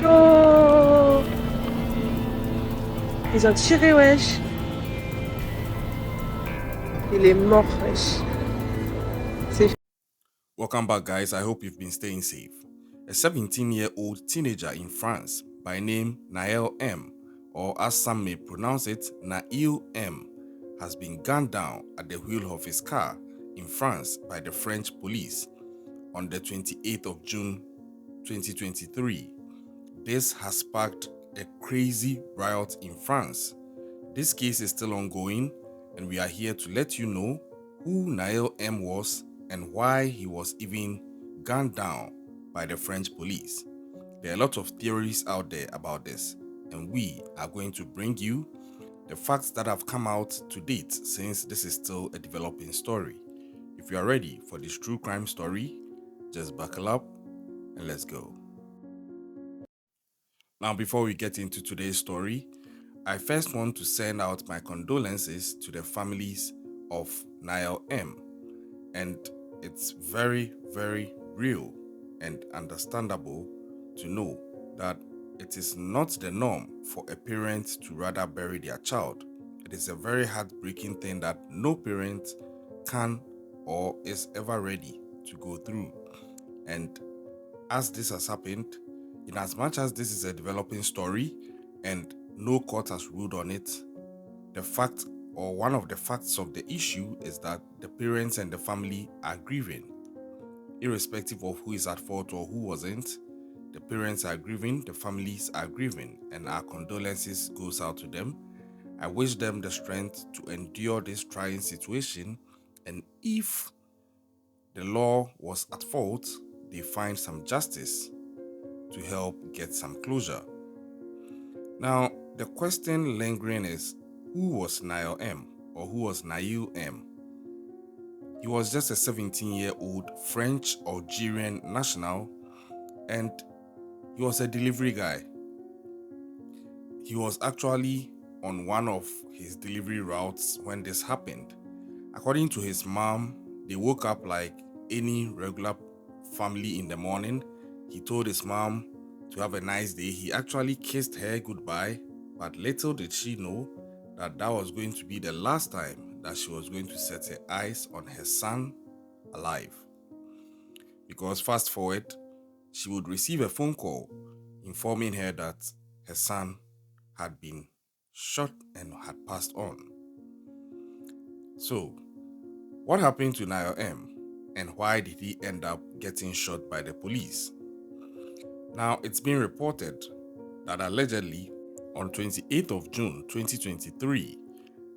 chaud. Ils ont tiré, wesh. Il est mort, wesh. C'est Welcome back, guys. I hope you've been staying safe. A 17-year-old teenager in France by name Nael M, or as some may pronounce it, Nael M, has been gunned down at the wheel of his car in France by the French police on the 28th of June 2023. This has sparked a crazy riot in France. This case is still ongoing, and we are here to let you know who Nael M was and why he was even gunned down by the French police. There are a lot of theories out there about this, and we are going to bring you the facts that have come out to date, since this is still a developing story. If you are ready for this true crime story, just buckle up and let's go. Now, before we get into today's story, I first want to send out my condolences to the families of Nael M. And it's very, very real and understandable to know that it is not the norm for a parent to rather bury their child. It is a very heartbreaking thing that no parent can or is ever ready to go through. And as this has happened, in as much as this is a developing story and no court has ruled on it, the fact or one of the facts of the issue is that the parents and the family are grieving. Irrespective of who is at fault or who wasn't, the parents are grieving, the families are grieving, and our condolences goes out to them. I wish them the strength to endure this trying situation, and if the law was at fault, they find some justice to help get some closure. Now, the question lingering is, who was Nael M, or who was Nael M? He was just a 17-year-old French Algerian national, and he was a delivery guy. He was actually on one of his delivery routes when this happened. According to his mom, they woke up like any regular family in the morning. He told his mom to have a nice day. He actually kissed her goodbye, but little did she know that that was going to be the last time that she was going to set her eyes on her son alive. Because fast forward, she would receive a phone call informing her that her son had been shot and had passed on. So, what happened to Nael M, and why did he end up getting shot by the police? Now, it's been reported that allegedly on 28th of June 2023,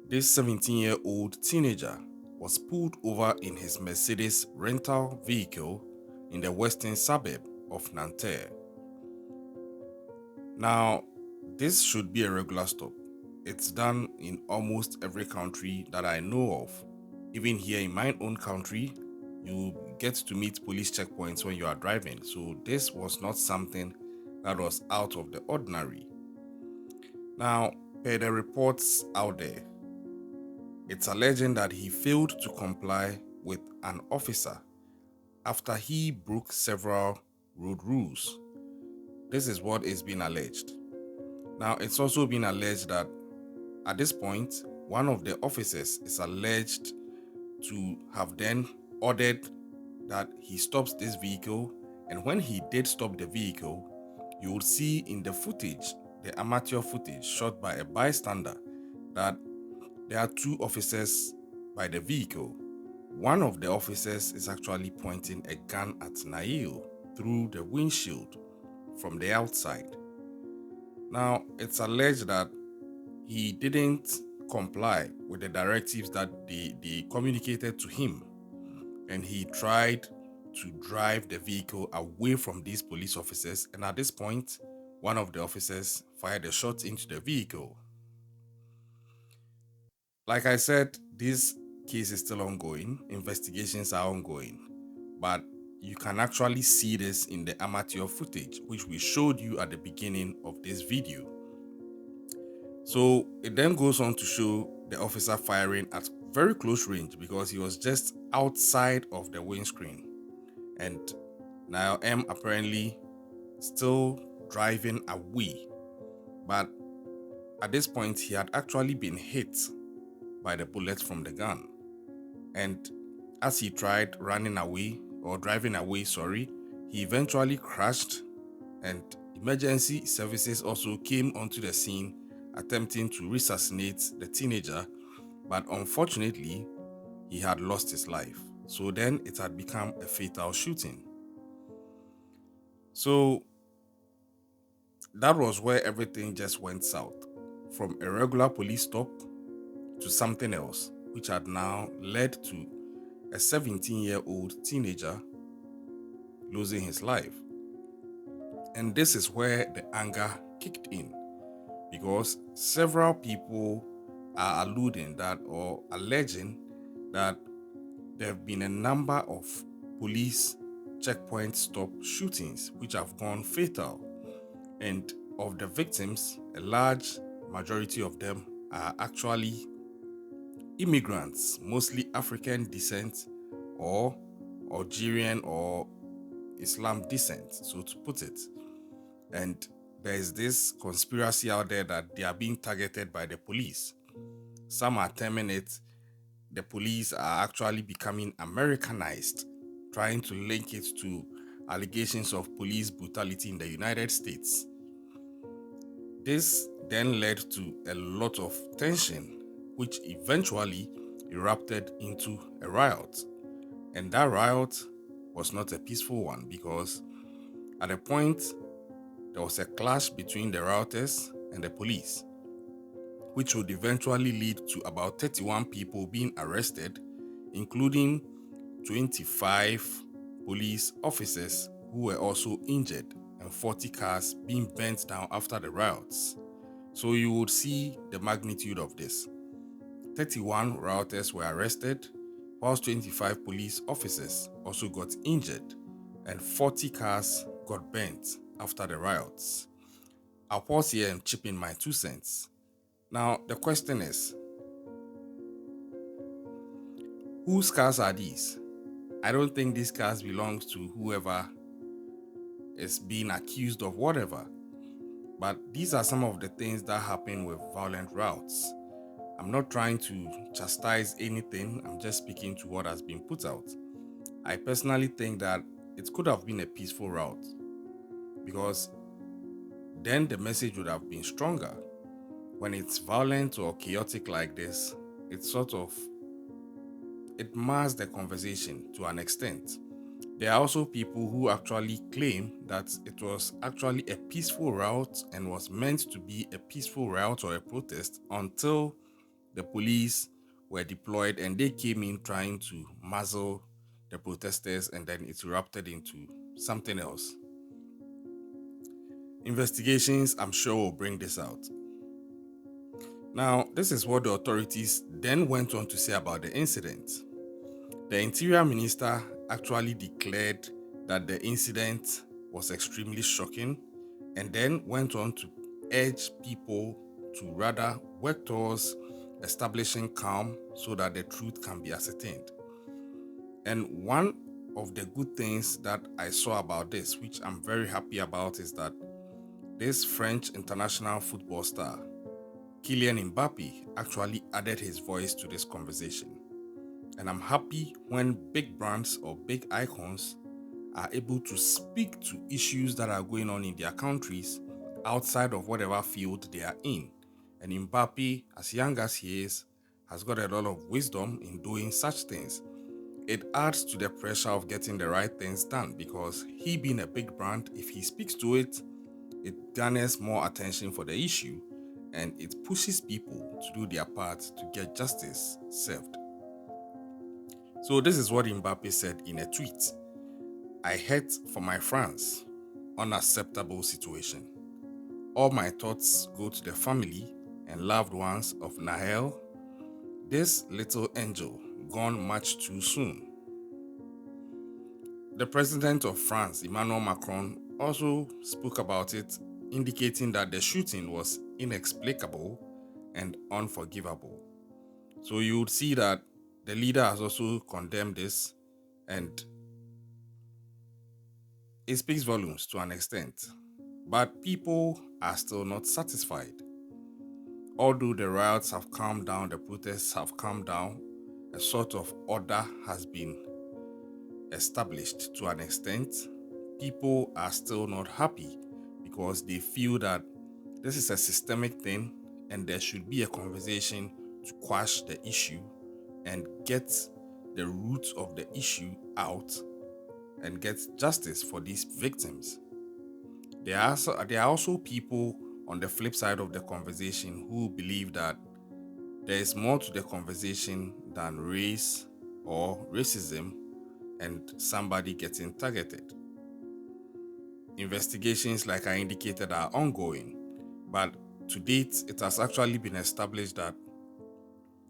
this 17-year-old teenager was pulled over in his Mercedes rental vehicle in the western suburb of Nanterre. Now, this should be a regular stop. It's done in almost every country that I know of. Even here in my own country, you get to meet police checkpoints when you are driving. So this was not something that was out of the ordinary. Now, per the reports out there, it's alleging that he failed to comply with an officer after he broke several road rules. This is what is being alleged. Now, it's also been alleged that at this point, one of the officers is alleged to have then ordered that he stops this vehicle, and when he did stop the vehicle, you would see in the footage, the amateur footage shot by a bystander, that there are two officers by the vehicle. One of the officers is actually pointing a gun at Nael through the windshield from the outside. Now, it's alleged that he didn't comply with the directives that they communicated to him, and he tried to drive the vehicle away from these police officers, and at this point, one of the officers fired a shot into the vehicle. Like I said, this case is still ongoing, investigations are ongoing, but you can actually see this in the amateur footage, which we showed you at the beginning of this video. So it then goes on to show the officer firing at very close range because he was just outside of the windscreen. And Nael M apparently still driving away. But at this point, he had actually been hit by the bullets from the gun. And as he tried running away, or driving away, sorry, he eventually crashed, and emergency services also came onto the scene attempting to resuscitate the teenager, but unfortunately, he had lost his life. So then it had become a fatal shooting. So that was where everything just went south, from a regular police stop to something else, which had now led to a 17-year-old teenager losing his life. And this is where the anger kicked in, because several people are alluding that, or alleging that, there have been a number of police checkpoint stop shootings which have gone fatal. And of the victims, a large majority of them are actually immigrants, mostly African descent or Algerian or Islam descent, so to put it. And there is this conspiracy out there that they are being targeted by the police. Some are terming it the police are actually becoming Americanized, trying to link it to allegations of police brutality in the United States. This then led to a lot of tension, which eventually erupted into a riot. And that riot was not a peaceful one, because at a point there was a clash between the rioters and the police, which would eventually lead to about 31 people being arrested, including 25 police officers who were also injured, and 40 cars being burnt down after the riots. So you would see the magnitude of this. 31 rioters were arrested, whilst 25 police officers also got injured, and 40 cars got burnt after the riots. I'll pause here and chip in my 2 cents. Now, the question is, whose cars are these? I don't think these cars belongs to whoever is being accused of whatever. But these are some of the things that happen with violent routes. I'm not trying to chastise anything, I'm just speaking to what has been put out. I personally think that it could have been a peaceful route, because then the message would have been stronger. When it's violent or chaotic like this, it mars the conversation to an extent. There are also people who actually claim that it was actually a peaceful route and was meant to be a peaceful route or a protest until the police were deployed and they came in trying to muzzle the protesters, and then it erupted into something else. Investigations, I'm sure, will bring this out. Now, this is what the authorities then went on to say about the incident. The Interior Minister actually declared that the incident was extremely shocking, and then went on to urge people to rather work towards establishing calm so that the truth can be ascertained. And one of the good things that I saw about this, which I'm very happy about, is that this French international football star, Kylian Mbappe, actually added his voice to this conversation. And I'm happy when big brands or big icons are able to speak to issues that are going on in their countries outside of whatever field they are in. And Mbappe, as young as he is, has got a lot of wisdom in doing such things. It adds to the pressure of getting the right things done, because he being a big brand, if he speaks to it, it garners more attention for the issue, and it pushes people to do their part to get justice served. So this is what Mbappe said in a tweet. I hate for my France. Unacceptable situation. All my thoughts go to the family and loved ones of Nael, this little angel gone much too soon. The president of France, Emmanuel Macron, also spoke about it, indicating that the shooting was inexplicable and unforgivable. So you would see that the leader has also condemned this, and it speaks volumes to an extent. But people are still not satisfied. Although the riots have calmed down, the protests have calmed down, a sort of order has been established to an extent, people are still not happy because they feel that this is a systemic thing and there should be a conversation to quash the issue and get the roots of the issue out and get justice for these victims. There are also people on the flip side of the conversation who believe that there is more to the conversation than race or racism and somebody getting targeted. Investigations, like I indicated, are ongoing, but to date, it has actually been established that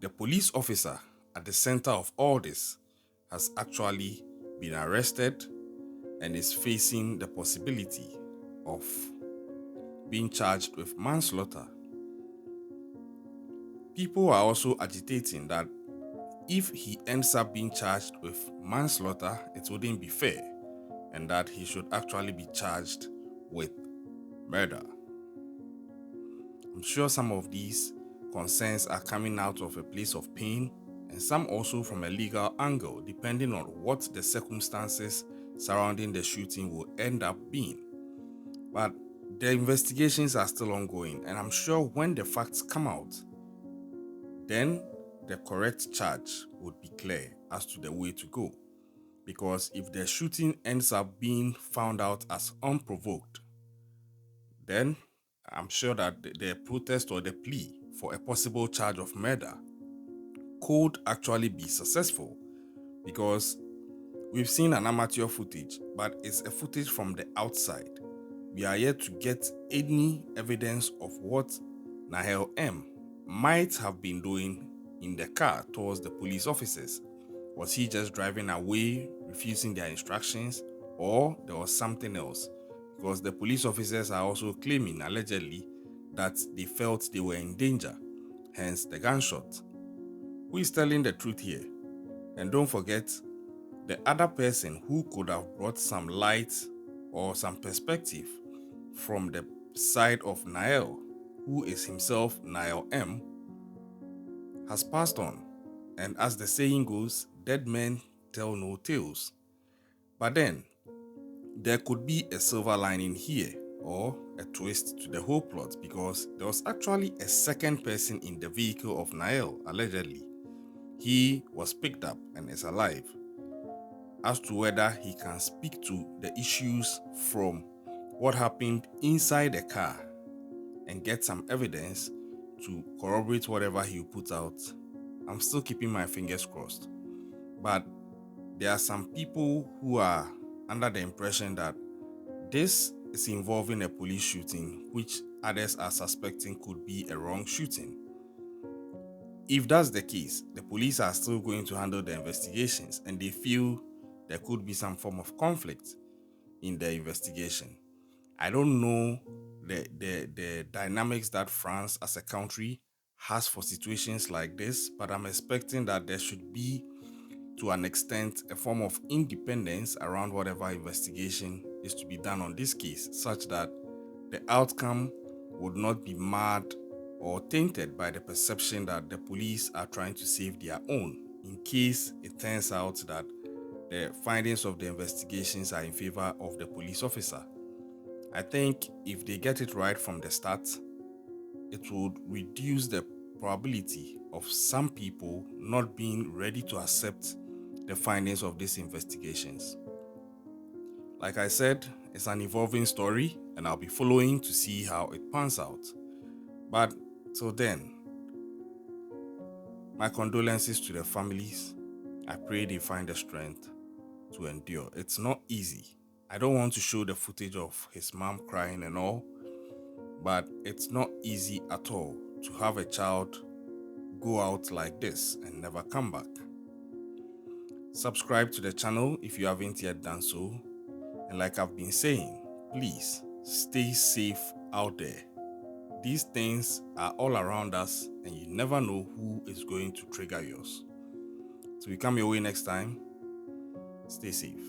the police officer at the center of all this has actually been arrested and is facing the possibility of being charged with manslaughter. People are also agitating that if he ends up being charged with manslaughter, it wouldn't be fair, and that he should actually be charged with murder. I'm sure some of these concerns are coming out of a place of pain, and some also from a legal angle, depending on what the circumstances surrounding the shooting will end up being. But the investigations are still ongoing, and I'm sure when the facts come out, then the correct charge would be clear as to the way to go. Because if the shooting ends up being found out as unprovoked, then I'm sure that the protest or the plea for a possible charge of murder could actually be successful, because we've seen an amateur footage, but it's a footage from the outside. We are yet to get any evidence of what Nael M might have been doing in the car towards the police officers. Was he just driving away, refusing their instructions, or there was something else? Because the police officers are also claiming, allegedly, that they felt they were in danger, hence the gunshot. Who is telling the truth here? And don't forget, the other person who could have brought some light or some perspective from the side of Nael, who is himself Nael M, has passed on. And as the saying goes, dead men tell no tales. But then, there could be a silver lining here, or a twist to the whole plot, because there was actually a second person in the vehicle of Nael, allegedly. He was picked up and is alive. As to whether he can speak to the issues from what happened inside the car and get some evidence to corroborate whatever he put out, I'm still keeping my fingers crossed. But there are some people who are under the impression that this is involving a police shooting, which others are suspecting could be a wrong shooting. If that's the case, the police are still going to handle the investigations, and they feel there could be some form of conflict in the investigation. I don't know the dynamics that France as a country has for situations like this, but I'm expecting that there should be, to an extent, a form of independence around whatever investigation is to be done on this case, such that the outcome would not be marred or tainted by the perception that the police are trying to save their own, in case it turns out that the findings of the investigations are in favor of the police officer. I think if they get it right from the start, it would reduce the probability of some people not being ready to accept the findings of these investigations. Like I said, it's an evolving story, and I'll be following to see how it pans out. But till then, my condolences to the families. I pray they find the strength to endure. It's not easy. I don't want to show the footage of his mom crying and all, but it's not easy at all to have a child go out like this and never come back. Subscribe to the channel if you haven't yet done so. And like I've been saying, please stay safe out there. These things are all around us, and you never know who is going to trigger yours. So we come your way next time. Stay safe.